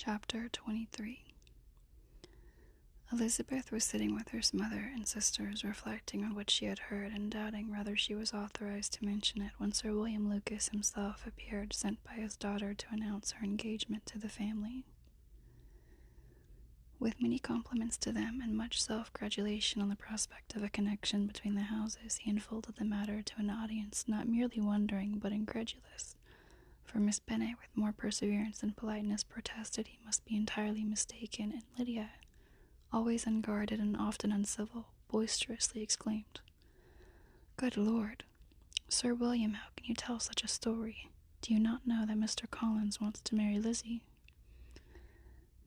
Chapter 23. Elizabeth was sitting with her mother and sisters, reflecting on what she had heard and doubting whether she was authorized to mention it when Sir William Lucas himself appeared, sent by his daughter to announce her engagement to the family. With many compliments to them and much self-gratulation on the prospect of a connection between the houses, he unfolded the matter to an audience not merely wondering but incredulous. For Miss Bennet, with more perseverance and politeness, protested he must be entirely mistaken, and Lydia, always unguarded and often uncivil, boisterously exclaimed, "Good Lord! Sir William, how can you tell such a story? Do you not know that Mr. Collins wants to marry Lizzie?"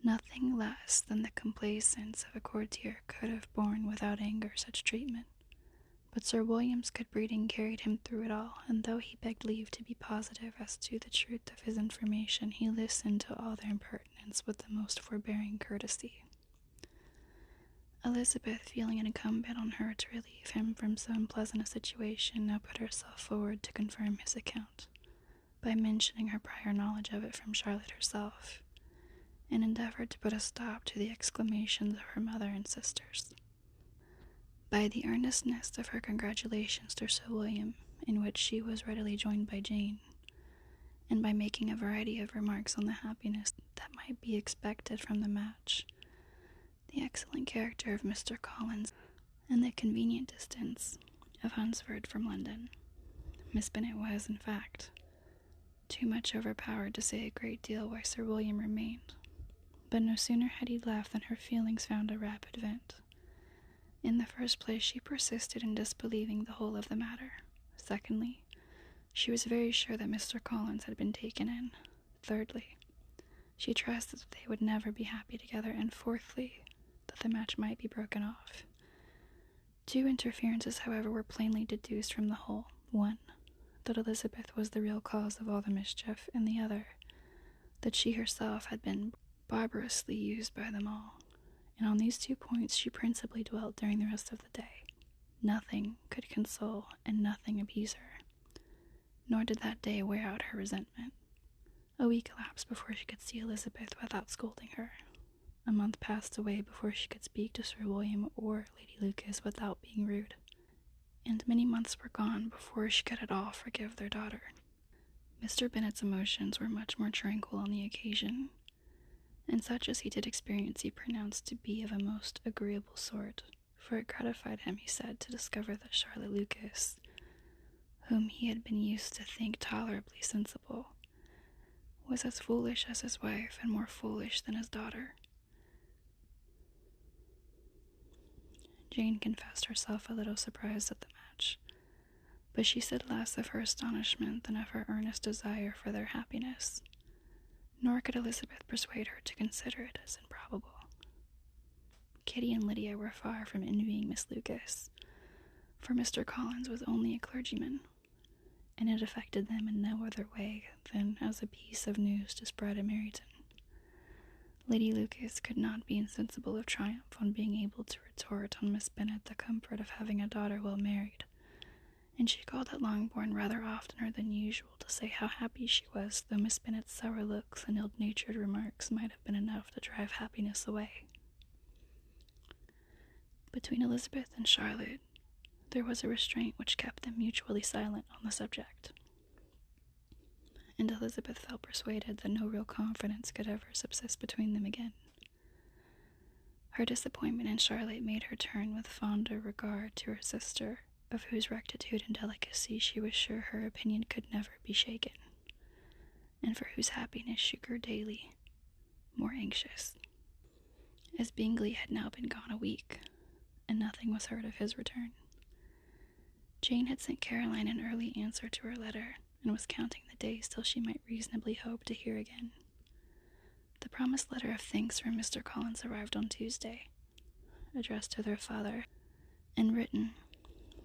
Nothing less than the complaisance of a courtier could have borne without anger such treatment. But Sir William's good breeding carried him through it all, and though he begged leave to be positive as to the truth of his information, he listened to all their impertinence with the most forbearing courtesy. Elizabeth, feeling it incumbent on her to relieve him from so unpleasant a situation, now put herself forward to confirm his account, by mentioning her prior knowledge of it from Charlotte herself, and endeavored to put a stop to the exclamations of her mother and sisters. By the earnestness of her congratulations to Sir William, in which she was readily joined by Jane, and by making a variety of remarks on the happiness that might be expected from the match, the excellent character of Mr. Collins, and the convenient distance of Hunsford from London, Miss Bennet was, in fact, too much overpowered to say a great deal why Sir William remained. But no sooner had he left than her feelings found a rapid vent. In the first place, she persisted in disbelieving the whole of the matter. Secondly, she was very sure that Mr. Collins had been taken in. Thirdly, she trusted that they would never be happy together. And fourthly, that the match might be broken off. Two interferences, however, were plainly deduced from the whole. One, that Elizabeth was the real cause of all the mischief, and the other, that she herself had been barbarously used by them all. And on these 2 points she principally dwelt during the rest of the day. Nothing could console and nothing appease her, nor did that day wear out her resentment. A week elapsed before she could see Elizabeth without scolding her. A month passed away before she could speak to Sir William or Lady Lucas without being rude, and many months were gone before she could at all forgive their daughter. Mr. Bennet's emotions were much more tranquil on the occasion, and such as he did experience he pronounced to be of a most agreeable sort, for it gratified him, he said, to discover that Charlotte Lucas, whom he had been used to think tolerably sensible, was as foolish as his wife and more foolish than his daughter. Jane confessed herself a little surprised at the match, but she said less of her astonishment than of her earnest desire for their happiness. Nor could Elizabeth persuade her to consider it as improbable. Kitty and Lydia were far from envying Miss Lucas, for Mr. Collins was only a clergyman, and it affected them in no other way than as a piece of news to spread at Meryton. Lady Lucas could not be insensible of triumph on being able to retort on Miss Bennet the comfort of having a daughter well married, and she called at Longbourn rather oftener than usual to say how happy she was, though Miss Bennet's sour looks and ill-natured remarks might have been enough to drive happiness away. Between Elizabeth and Charlotte, there was a restraint which kept them mutually silent on the subject, and Elizabeth felt persuaded that no real confidence could ever subsist between them again. Her disappointment in Charlotte made her turn with fonder regard to her sister, of whose rectitude and delicacy she was sure her opinion could never be shaken, and for whose happiness she grew daily more anxious. As Bingley had now been gone a week, and nothing was heard of his return, Jane had sent Caroline an early answer to her letter, and was counting the days till she might reasonably hope to hear again. The promised letter of thanks from Mr. Collins arrived on Tuesday, addressed to their father, and written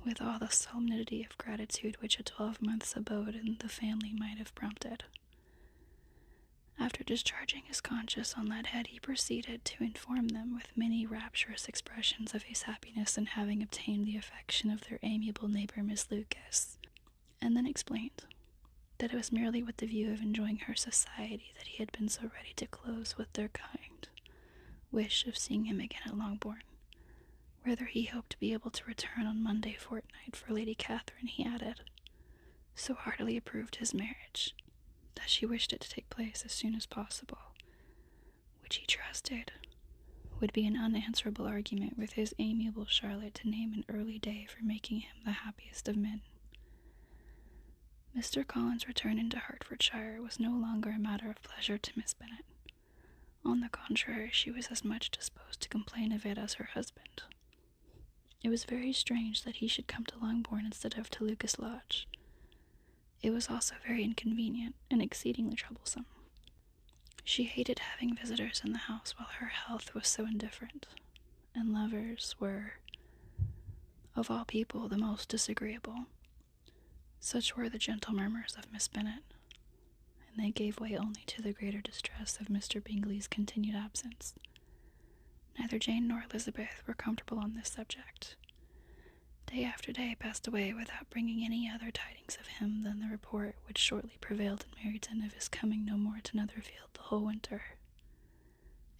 with all the solemnity of gratitude which a 12-month's abode in the family might have prompted. After discharging his conscience on that head, he proceeded to inform them with many rapturous expressions of his happiness in having obtained the affection of their amiable neighbor Miss Lucas, and then explained that it was merely with the view of enjoying her society that he had been so ready to close with their kind wish of seeing him again at Longbourn, whither he hoped to be able to return on Monday fortnight for Lady Catherine, he added, so heartily approved his marriage, that she wished it to take place as soon as possible, which he trusted would be an unanswerable argument with his amiable Charlotte to name an early day for making him the happiest of men. Mr. Collins' return into Hertfordshire was no longer a matter of pleasure to Miss Bennet. On the contrary, she was as much disposed to complain of it as her husband. It was very strange that he should come to Longbourn instead of to Lucas Lodge. It was also very inconvenient and exceedingly troublesome. She hated having visitors in the house while her health was so indifferent, and lovers were, of all people, the most disagreeable. Such were the gentle murmurs of Miss Bennet, and they gave way only to the greater distress of Mr. Bingley's continued absence. Neither Jane nor Elizabeth were comfortable on this subject. Day after day passed away without bringing any other tidings of him than the report which shortly prevailed in Meryton of his coming no more to Netherfield the whole winter,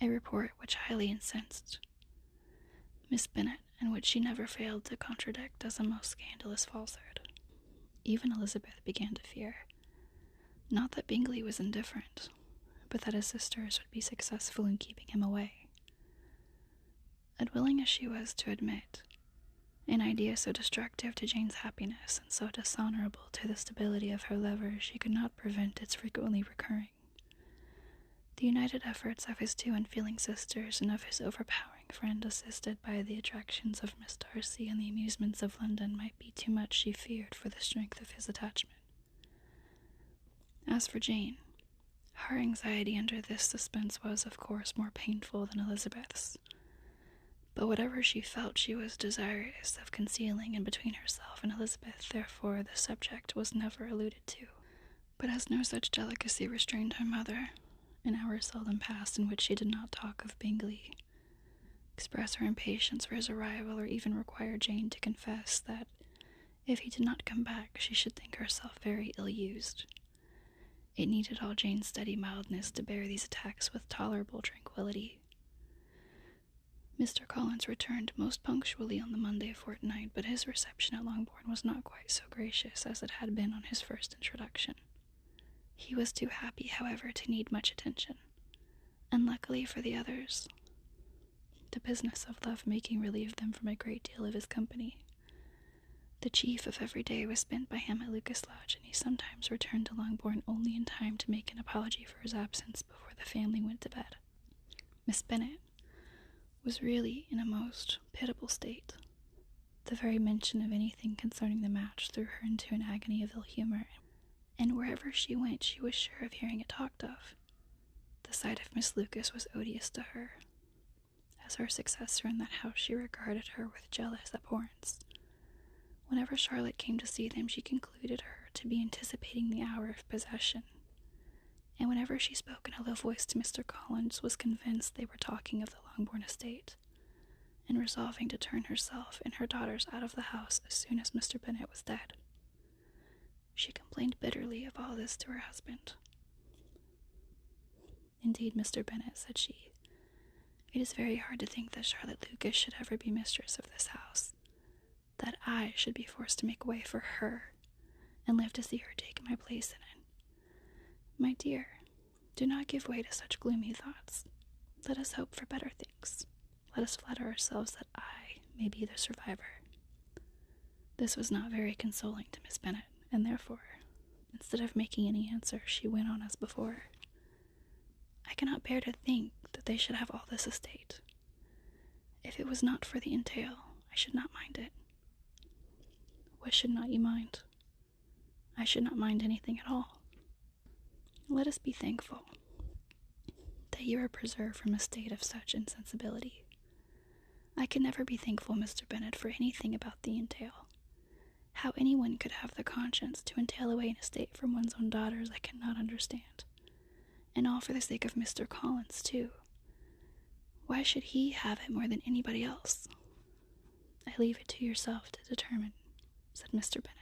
a report which highly incensed Miss Bennet, and which she never failed to contradict as a most scandalous falsehood. Even Elizabeth began to fear, not that Bingley was indifferent, but that his sisters would be successful in keeping him away. Unwilling as she was to admit an idea so destructive to Jane's happiness and so dishonorable to the stability of her lover, she could not prevent its frequently recurring. The united efforts of his two unfeeling sisters and of his overpowering friend, assisted by the attractions of Miss Darcy and the amusements of London, might be too much, she feared, for the strength of his attachment. As for Jane, her anxiety under this suspense was, of course, more painful than Elizabeth's. But whatever she felt, she was desirous of concealing, and between herself and Elizabeth, therefore, the subject was never alluded to. But as no such delicacy restrained her mother, an hour seldom passed in which she did not talk of Bingley, express her impatience for his arrival, or even require Jane to confess that, if he did not come back, she should think herself very ill-used. It needed all Jane's steady mildness to bear these attacks with tolerable tranquillity. Mr. Collins returned most punctually on the Monday fortnight, but his reception at Longbourn was not quite so gracious as it had been on his first introduction. He was too happy, however, to need much attention, and luckily for the others, the business of love-making relieved them from a great deal of his company. The chief of every day was spent by him at Lucas Lodge, and he sometimes returned to Longbourn only in time to make an apology for his absence before the family went to bed. Miss Bennet was really in a most pitiable state. The very mention of anything concerning the match threw her into an agony of ill-humor, and wherever she went she was sure of hearing it talked of. The sight of Miss Lucas was odious to her. As her successor in that house, she regarded her with jealous abhorrence. Whenever Charlotte came to see them, she concluded her to be anticipating the hour of possession, and whenever she spoke in a low voice to Mr. Collins, was convinced they were talking of the Longbourn estate, and resolving to turn herself and her daughters out of the house as soon as Mr. Bennet was dead. She complained bitterly of all this to her husband. "Indeed, Mr. Bennet," said she, "it is very hard to think that Charlotte Lucas should ever be mistress of this house, that I should be forced to make way for her, and live to see her take my place in it. My dear, do not give way to such gloomy thoughts. Let us hope for better things. Let us flatter ourselves that I may be the survivor." This was not very consoling to Miss Bennet, and therefore, instead of making any answer, she went on as before. "I cannot bear to think that they should have all this estate. If it was not for the entail, I should not mind it." "What should not you mind?" "I should not mind anything at all. Let us be thankful that you are preserved from a state of such insensibility. I can never be thankful, Mr. Bennet, for anything about the entail. How anyone could have the conscience to entail away an estate from one's own daughters I cannot understand. And all for the sake of Mr. Collins, too. Why should he have it more than anybody else?" "I leave it to yourself to determine," said Mr. Bennet.